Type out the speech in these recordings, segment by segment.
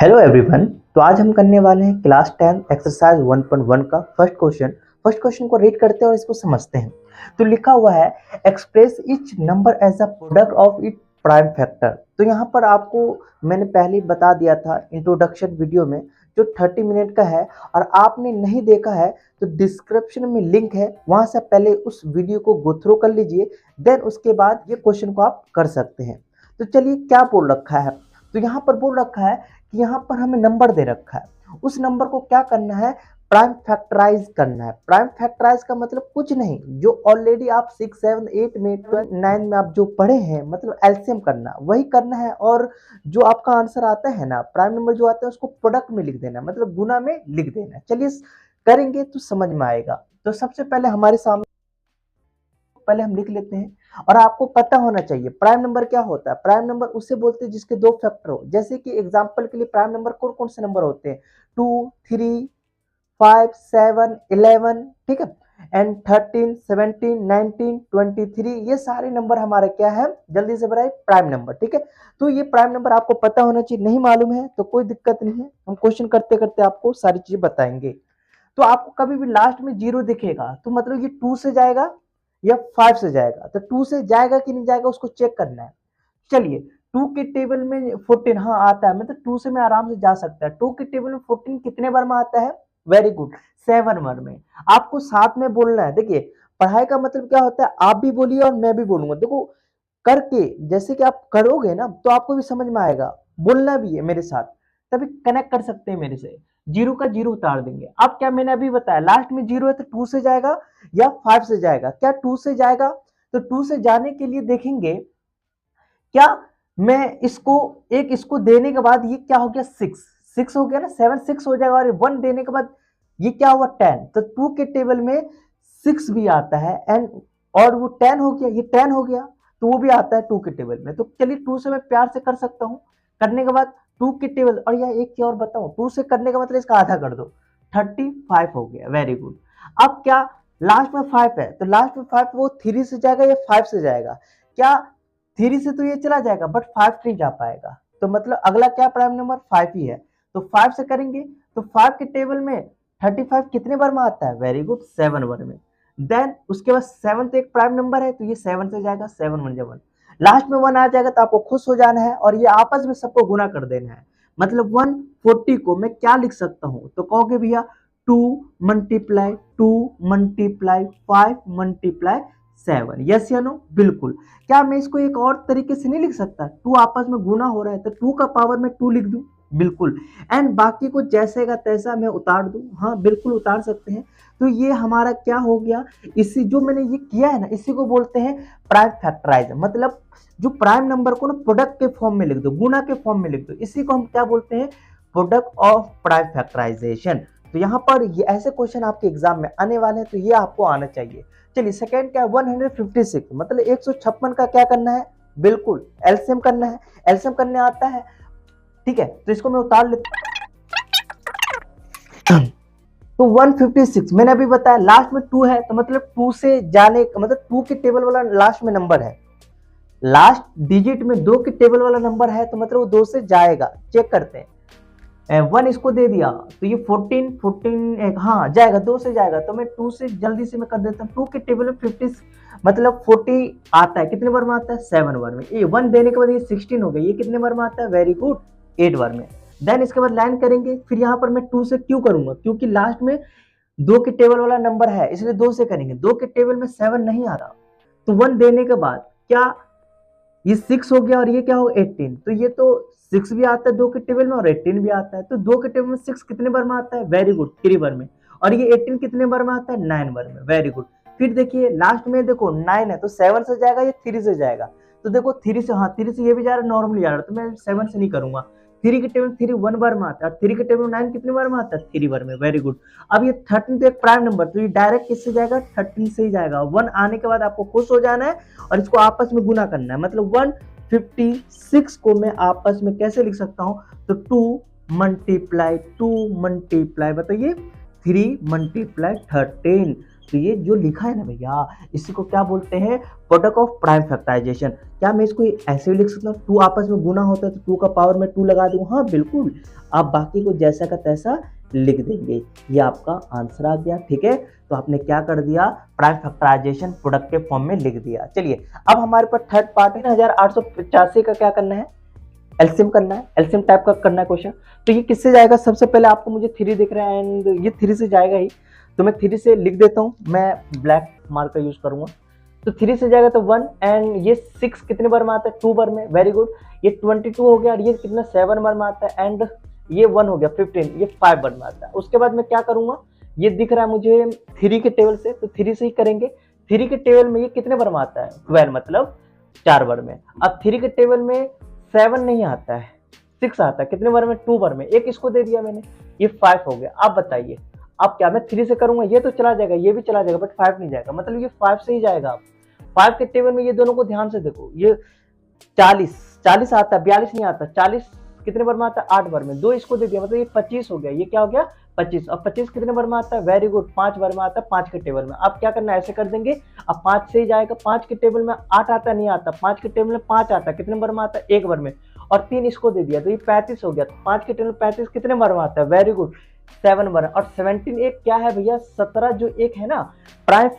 Hello everyone. तो आज हम करने वाले हैं क्लास 10 एक्सरसाइज 1.1 का फर्स्ट क्वेश्चन को रीड करते हैं और इसको समझते हैं। तो लिखा हुआ है express each number as a product of it prime factor. तो यहाँ पर आपको मैंने पहले ही बता दिया था इंट्रोडक्शन वीडियो में, जो 30 मिनट का है, और आपने नहीं देखा है तो डिस्क्रिप्शन में लिंक है, वहां से पहले उस वीडियो को गो थ्रू कर लीजिए, देन उसके बाद ये क्वेश्चन को आप कर सकते हैं। तो चलिए, क्या बोल रखा है, तो यहाँ पर बोल रखा है कि यहाँ पर हमें नंबर दे रखा है, उस नंबर को क्या करना है, प्राइम फैक्टराइज करना है। प्राइम फैक्टराइज का मतलब कुछ नहीं, जो ऑलरेडी आप 6, 7, 8 में 9 में आप जो पढ़े हैं, मतलब एलसीएम करना, वही करना है। और जो आपका आंसर आता है ना, प्राइम नंबर जो आता है उसको प्रोडक्ट में लिख देना, मतलब गुना में लिख देना। चलिए करेंगे तो समझ में आएगा। तो सबसे पहले हमारे सामने पहले हम लिख लेते हैं, और आपको पता होना चाहिए प्राइम नंबर क्या होता है। प्राइम नंबर उसे बोलते हैं जिसके दो फैक्टर हो। जैसे कि एग्जांपल के लिए प्राइम नंबर कौन कौन से नंबर होते हैं, 2, 3, 5, 7, 11, ठीक है, एंड 13, 17, 19, 23, ये सारे नंबर हमारे क्या है, जल्दी से बताइए, प्राइम नंबर। ठीक है, तो ये प्राइम नंबर आपको पता होना चाहिए। नहीं मालूम है तो कोई दिक्कत नहीं है, हम क्वेश्चन करते करते आपको सारी चीजें बताएंगे। तो आपको कभी भी लास्ट में 0 दिखेगा तो मतलब ये 2 से जाएगा या 5 से जाएगा। तो 2 से जाएगा कि नहीं जाएगा उसको चेक करना है। चलिए, 2 के टेबल में 14 हाँ आता है, मतलब 2 से मैं आराम से जा सकता है। 2 के टेबल में 14 कितने बार में आता है, वेरी गुड, 7 बार में। आपको साथ में बोलना है। देखिए, पढ़ाई का मतलब क्या होता है, आप भी बोलिए और मैं भी बोलूंगा। देखो, करके जैसे कि आप करोगे ना तो आपको भी समझ में आएगा, बोलना भी है मेरे साथ, तभी कनेक्ट कर सकते हैं मेरे से। 0 का 0 उतार देंगे। अब क्या मैंने अभी बताया, लास्ट में 0 है तो 2 से जाएगा या 5 से जाएगा। क्या 2 से जाएगा, तो 2 से जाने के लिए देखेंगे क्या, मैं इसको एक इसको देने के बाद ये क्या हो गया, 6 हो गया ना, 7 6 हो जाएगा, और 1 देने के बाद ये क्या हुआ, 10। तो 2 के टेबल में 6 भी आता है, एंड और वो 10 हो गया, ये 10 हो गया, तो वो भी आता है 2 के टेबल में। तो चलिए 2 से मैं प्यार से कर सकता हूँ। करने के बाद 2 के टेबल, और यह एक क्या और बताऊं, 2 से करने का मतलब इसका आधा कर दो, 35 हो गया, वेरी गुड। अब क्या, लास्ट में 5 है, तो लास्ट में 5 वो 3 से जाएगा या 5 से जाएगा, क्या 3 से तो ये चला जाएगा बट 5 नहीं जा पाएगा। तो मतलब अगला क्या प्राइम नंबर 5 ही है, तो 5 से करेंगे। तो 5 के टेबल में 35 कितने बार में आता है, वेरी गुड, 7 बार में। देन उसके बाद 7 एक प्राइम नंबर है, तो ये 7 से जाएगा, 7 1 1, लास्ट में 1 आ जाएगा, तो आपको खुश हो जाना है और ये आपस में सबको गुना कर देना है। मतलब 140 को मैं क्या लिख सकता हूं, तो कहोगे भैया 2 मल्टीप्लाई 2 मल्टीप्लाई 5 मल्टीप्लाई 7, यस या नो, बिल्कुल। क्या मैं इसको एक और तरीके से नहीं लिख सकता, 2 आपस में गुना हो रहा है तो 2 का पावर में 2 लिख दूं, बिल्कुल। एंड बाकी को जैसे का तैसा मैं उतार दूं, हाँ बिल्कुल उतार सकते हैं। तो ये हमारा क्या हो गया, इसी जो मैंने ये किया है ना, इसी को बोलते हैं प्राइम फैक्टराइज। मतलब जो प्राइम नंबर को ना प्रोडक्ट के फॉर्म में लिख दो, गुना के फॉर्म में लिख दो, इसी को हम क्या बोलते हैं, प्रोडक्ट ऑफ प्राइम फैक्टराइजेशन। तो यहाँ पर ये ऐसे क्वेश्चन आपके एग्जाम में आने वाले हैं, तो ये आपको आना चाहिए। चलिए सेकंड क्या है, 156, मतलब 156 का क्या करना है, बिल्कुल एलसीएम करना है। एलसीएम करने आता है, ठीक है, तो इसको मैं उतार लेता हूं। तो 156 मैंने अभी बताया, लास्ट में 2 है, तो मतलब 2 से जाने, मतलब 2 के टेबल वाला लास्ट में नंबर है, लास्ट डिजिट में 2 के टेबल वाला नंबर है, तो मतलब वो 2 से जाएगा। चेक करते हैं, 1 इसको दे दिया तो ये 14 हाँ जाएगा, 2 से जाएगा, तो मैं 2 से जल्दी से मैं कर देता हूँ। 2 के टेबल में 50 मतलब 40 आता है, कितने बार में आता है, 7 बार में। ये 1 देने के बाद ये 16 हो गया, ये कितने बार में आता है, वेरी गुड, 8 बार में। देन इसके बाद लाइन करेंगे, फिर यहाँ पर मैं 2 से क्यों करूंगा, क्योंकि लास्ट में 2 के टेबल वाला नंबर है, इसलिए 2 से करेंगे। 2 के टेबल में 7 नहीं आ रहा, तो 1 देने के बाद क्या, ये 6 हो गया, और ये क्या हो 18, तो ये तो 6 भी आता है 2 के टेबल में और 18 भी आता है। तो 2 के टेबल में 6 कितने बार में आता है, वेरी गुड, 3 बार में। और ये 18 कितने बार में आता है, 9 बार में, वेरी गुड। फिर देखिए लास्ट में देखो 9 है, तो 7 से जाएगा या 3 से जाएगा, तो देखो 3 से, हाँ 3 से ये भी जा रहा है, नॉर्मली जा रहा है, तो मैं 7 से नहीं करूंगा। 3 के टेबल 3 1 बार में आता है, और 3 के टेबल 9 कितने बार में आता है, 3 बार में, वेरी गुड। अब ये 13 तो एक प्राइम नंबर, तो ये डायरेक्ट किससे जाएगा, 13 से ही जाएगा। 1 आने के बाद आपको खुश हो जाना है और इसको आपस में गुना करना है। मतलब 156 को मैं आपस में कैसे लिख सकता हूं, तो 2 मल्टीप्लाई बताइए 3 मल्टीप्लाई 13, तो ये जो लिखा है ना भैया, इसी को क्या बोलते हैं, प्रोडक्ट ऑफ प्राइम फैक्टराइजेशन। क्या मैं इसको ऐसे भी लिख सकता हूँ, टू आपस में गुना होता है तो टू का पावर में टू लगा दूँ, हाँ बिल्कुल, आप बाकी को जैसा का तैसा लिख देंगे। ये आपका आंसर आ गया, ठीक है। तो आपने क्या कर दिया, प्राइम फैक्टराइजेशन प्रोडक्ट के फॉर्म में लिख दिया। चलिए अब हमारे पास थर्ड पार्ट है, 3885 का क्या करना है, एलसीएम करना है, एलसीएम टाइप का करना है क्वेश्चन। तो ये किससे जाएगा, सबसे पहले आपको मुझे 3 दिख रहा है एंड ये 3 से जाएगा ही, तो मैं 3 से लिख देता हूँ, मैं ब्लैक मार्कर यूज करूंगा। तो 3 से जाएगा तो 1 एंड ये 6 कितने बार में आता है, 2 बार में, वेरी गुड। ये 22 हो गया और ये कितना 7 बार में आता है एंड ये 1 हो गया 15, ये 5 बार में आता है। उसके बाद मैं क्या करूंगा, ये दिख रहा है मुझे 3 के टेबल से, तो 3 से ही करेंगे। 3 के टेबल में ये कितने बार में आता है, 12, मतलब 4 बार में। अब 3 के टेबल में 7 नहीं आता है, 6 आता है, कितने बार में, 2 बार में, एक इसको दे दिया मैंने, ये 5 हो गया। आप बताइए, अब क्या मैं 3 से करूंगा, ये तो चला जाएगा, ये भी चला जाएगा, बट 5 नहीं जाएगा, मतलब ये 5 से ही जाएगा। आप 5 के टेबल में ये दोनों को ध्यान से देखो, ये 40 आता है, 42 नहीं आता, 40 कितने बार में आता है, 8 बार में, 2 इसको दे दिया, मतलब ये 25 हो गया। ये क्या हो गया, 25। अब 25 कितने बार में आता है, वेरी गुड, 5 बार में आता है, 5 के टेबल में। अब क्या करना है, ऐसे कर देंगे, अब 5 से ही जाएगा, 5 के टेबल में 8 आता नहीं आता, 5 के टेबल में 5 आता है, कितने बार में आता है, 1 बार में, और 3 इसको दे दिया, तो ये 35 हो गया। 5 के टेबल में 35 कितने बार में आता है, वेरी गुड, 7 बार। और 17 एक क्या है भैया, 17 जो एक है ना, प्राइम,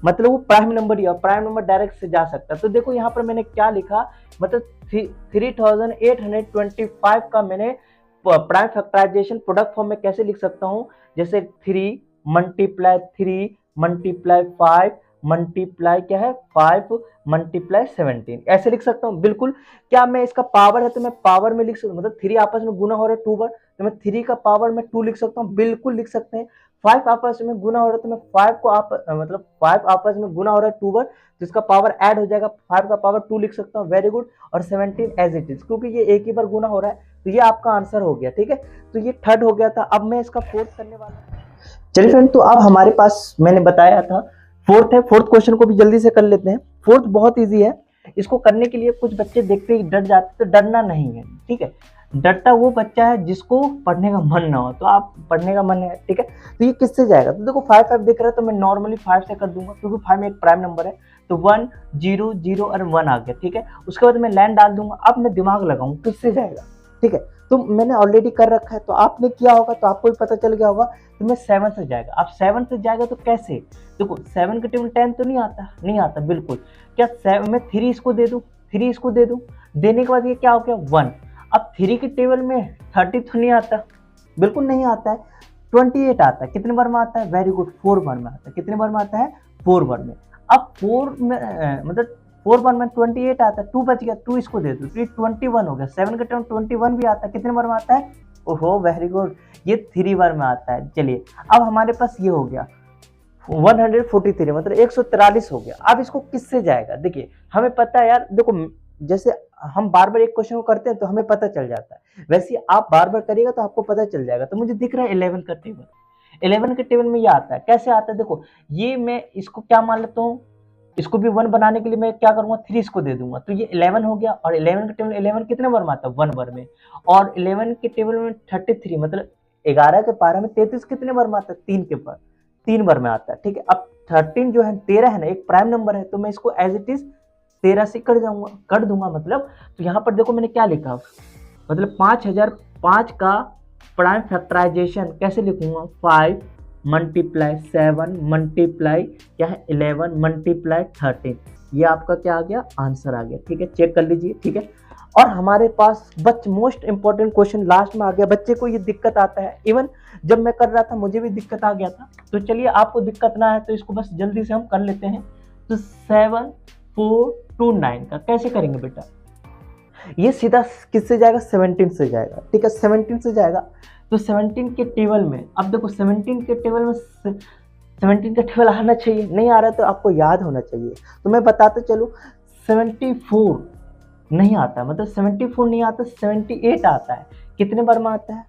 मतलब वो प्राइम नंबर ही है, प्राइम नंबर डायरेक्ट से जा सकता है। तो देखो यहाँ पर मैंने क्या लिखा, मतलब 3825 का मैंने प्राइम फैक्टराइजेशन प्रोडक्ट फॉर्म में कैसे लिख सकता हूँ, जैसे 3 मल्टीप्लाई 3 मल्टीप्लाई 5 मल्टीप्लाई क्या है 5 मल्टीप्लाई 17, ऐसे लिख सकता हूँ बिल्कुल। क्या मैं इसका पावर है तो मैं पावर में लिख सकता हूँ, मतलब 3 आपस में गुना हो रहा है 2 बार, तो मैं 3 का पावर में 2 लिख सकता हूँ, बिल्कुल लिख सकते हैं। 5 आपस में गुना हो रहा है तो मैं 5 को आप मतलब 5 आपस में गुना हो रहा है 2 बार, तो इसका पावर ऐड हो जाएगा, 5 का पावर 2 लिख सकता हूँ, वेरी गुड। और 17 एज इट इज, क्योंकि ये एक ही बार गुना हो रहा है, तो ये आपका आंसर हो गया, ठीक है। तो ये थर्ड हो गया था। अब मैं इसका फोर्थ करने वाला हूं। चलिए फ्रेंड, तो अब हमारे पास मैंने बताया था फोर्थ है, फोर्थ क्वेश्चन को भी जल्दी से कर लेते हैं। फोर्थ बहुत इजी है, इसको करने के लिए कुछ बच्चे देखते ही डर जाते, तो डरना नहीं है, ठीक है। डरता वो बच्चा है जिसको पढ़ने का मन ना हो, तो आप पढ़ने का मन है, ठीक है। तो ये किससे जाएगा, तो देखो 5 दिख रहा है, तो मैं नॉर्मली 5 से कर दूंगा, क्योंकि 5 में एक प्राइम नंबर है, तो 1 0 0 और 1 आ गया, ठीक है। उसके बाद मैं लाइन डाल दूंगा। अब मैं दिमाग लगाऊं किससे जाएगा, ठीक है। तो मैंने ऑलरेडी कर रखा है, तो आपने किया होगा तो आपको भी पता चल गया होगा। तो मैं 7 से जाएगा। अब 7 से जाएगा तो कैसे, देखो 7 के टेबल 10 तो नहीं आता बिल्कुल। क्या 7 में 3 इसको दे दूं, 3 इसको दे दूं, देने के बाद ये क्या हो गया 1। अब 3 के टेबल में 30 तो नहीं आता, बिल्कुल नहीं आता है। 28 आता है, कितने बार में आता है, वेरी गुड, 4 बार में आता है, कितने बार में आता है, 4 बार में। अब 4 में मतलब 4 बार में 28 आता है, 2 बच गया, 2 इसको दे दो, तो ये 21 हो गया। 7 के टेबल 21 भी आता है, कितने बार में आता है, ओहो वेरी गुड, ये 3 बार में आता है। चलिए अब हमारे पास ये हो गया 143, मतलब 143 हो गया। अब इसको किससे जाएगा, देखिए हमें पता है यार, देखो जैसे हम बार बार एक क्वेश्चन को करते हैं तो हमें पता चल जाता है, वैसे आप बार बार करिएगा तो आपको पता चल जाएगा। तो मुझे दिख रहा है 11 का टेबल, 11 के टेबल में ये आता है, कैसे आता है, देखो ये मैं इसको क्या मान लेता हूँ, इसको भी 1 बनाने के लिए मैं क्या करूंगा, 3 इसको दे दूंगा, तो ये 11 हो गया। और 11 के टेबल 11 कितने बार में आता है, 1 बार में। और 11 के टेबल में 33, मतलब 11 के पारा में 33 कितने बार में आता है, 3 बार में आता है, ठीक है। अब 13 जो है 13 है ना, एक प्राइम नंबर है, तो मैं इसको एज इट इज 13 से कर दूंगा मतलब। तो यहाँ पर देखो मैंने क्या लिखा, मतलब 5005 का प्राइम फैक्टराइजेशन कैसे लिखूंगा, 5 मल्टीप्लाई 7 मल्टीप्लाई क्या है 11 मल्टीप्लाई 13, ये आपका क्या आ गया, आंसर आ गया, ठीक है। चेक कर लीजिए, ठीक है। और हमारे पास मोस्ट इंपॉर्टेंट क्वेश्चन लास्ट में आ गया। बच्चे को ये दिक्कत आता है, इवन जब मैं कर रहा था मुझे भी दिक्कत आ गया था। तो चलिए आपको दिक्कत ना है तो इसको बस जल्दी से हम कर लेते हैं। तो 7 4 2 9 का कैसे करेंगे बेटा, ये सीधा किससे जाएगा, 17 से जाएगा, ठीक है। 17 से जाएगा तो 17 के टेबल में, अब देखो 17 के टेबल में 17 का टेबल आना चाहिए, नहीं आ रहा तो आपको याद होना चाहिए। तो मैं बताते चलूँ, 74 नहीं आता, मतलब 74 नहीं आता, 78 आता है, कितने बार में आता है,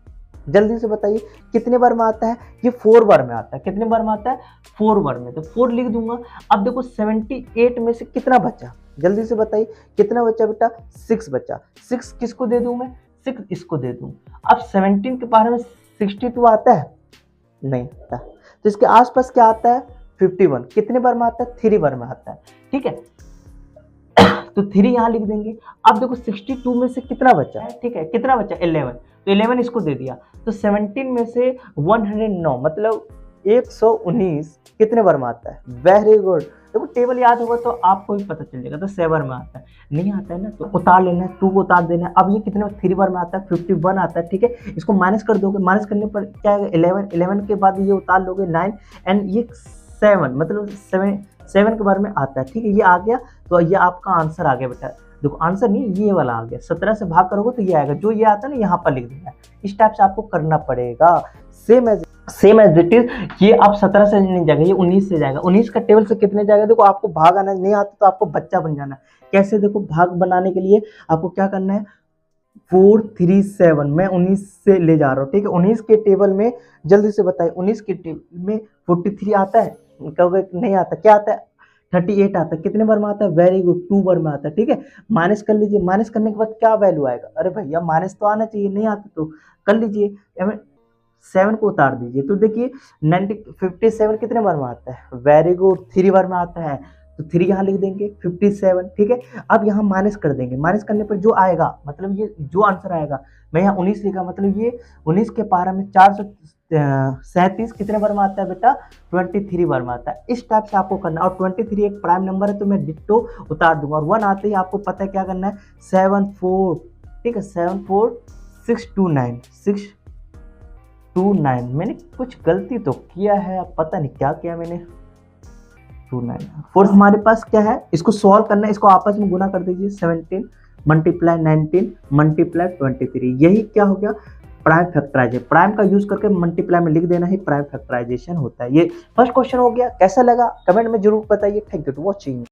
जल्दी से बताइए कितने बार में आता है, ये 4 बार में आता है, कितने बार में आता है, 4 बार में, तो 4 लिख दूंगा। अब देखो 78 में से कितना बचा, जल्दी से बताइए कितना बचा बेटा, 6 बचा। 6 किसको दे दूं मैं, 6 इसको दे दूं। अब 17 के बारे में 62 आता है, नहीं आता, तो इसके आसपास क्या आता है, 51 कितने बार में आता है, 3 बार में आता है, ठीक है। तो 3 यहाँ लिख देंगे। अब देखो 62 में से कितना बचा है, ठीक है, कितना बचा, 11, तो 11 इसको दे दिया, तो 17 में से 109 मतलब 119 कितने बार में आता है, वेरी गुड। देखो टेबल याद होगा तो आपको भी पता चल जाएगा, तो 7 में आता है, नहीं आता है ना तो उतार लेना है, 2 को उतार देना है। अब ये कितने 3 बार में आता है, 51 आता है, ठीक है। इसको माइनस कर दोगे, माइनस करने पर क्या आएगा, 11, 11 के बाद ये उतार लोगे 9 एंड ये 7 मतलब 7 के बारे में आता है, ठीक है। ये आ गया तो ये आपका आंसर आ गया बेटा। देखो आंसर नहीं, ये वाला आ गया, 17 से भाग करोगे तो ये आएगा, जो ये आता है ना यहाँ पर लिख देना है। इस टाइप से आपको करना पड़ेगा, सेम एज इट इज। ये आप 17 से नहीं जाएगा, ये 19 से जाएगा। 19 का टेबल से कितने जाएगा, देखो आपको भाग आना नहीं आता तो आपको बच्चा बन जाना है। कैसे, देखो भाग बनाने के लिए आपको क्या करना है, 4 3 7 मैं 19 से ले जा रहा हूँ, ठीक है। 19 के टेबल में जल्दी से बताइए, 19 के टेबल में 43 आता है, कहोगे नहीं आता, क्या आता है, 38 आता है, कितने बार में आता है, वेरी गुड, 2 बार में आता है, ठीक है। माइनस कर लीजिए, माइनस करने के बाद क्या वैल्यू आएगा, अरे भैया माइनस तो आना चाहिए, नहीं आता तो कर लीजिए, 7 को उतार दीजिए, तो देखिए 57 कितने बार में आता है, वेरी गुड, 3 बार में आता है, तो 3 यहाँ लिख देंगे, 57, ठीक है। अब यहाँ माइनस कर देंगे, माइनस करने पर जो आएगा मतलब ये जो आंसर आएगा, मैं यहाँ 19 लिखा, मतलब ये 19 के पारा में 437 कितने बार में आता है बेटा, 23 बार में आता है। इस टाइप से आपको करना है, और 23 एक प्राइम नंबर है तो मैं डिट्टो उतार दूंगा, और 1 आते ही आपको पता है क्या करना है, 74, ठीक है, 74629 मैंने कुछ गलती तो किया है, अब पता नहीं क्या किया मैंने, 29 फोर्थ हमारे पास क्या है, इसको सॉल्व करना है, इसको आपस में गुना कर दीजिए, 17 मल्टीप्लाई 19 मल्टीप्लाई 23, यही क्या हो गया, प्राइम फैक्टराइजेशन। प्राइम का यूज करके मल्टीप्लाई में लिख देना ही प्राइम फैक्टराइजेशन होता है। ये फर्स्ट क्वेश्चन हो गया। कैसा लगा कमेंट में जरूर बताइए। Thank you to watching.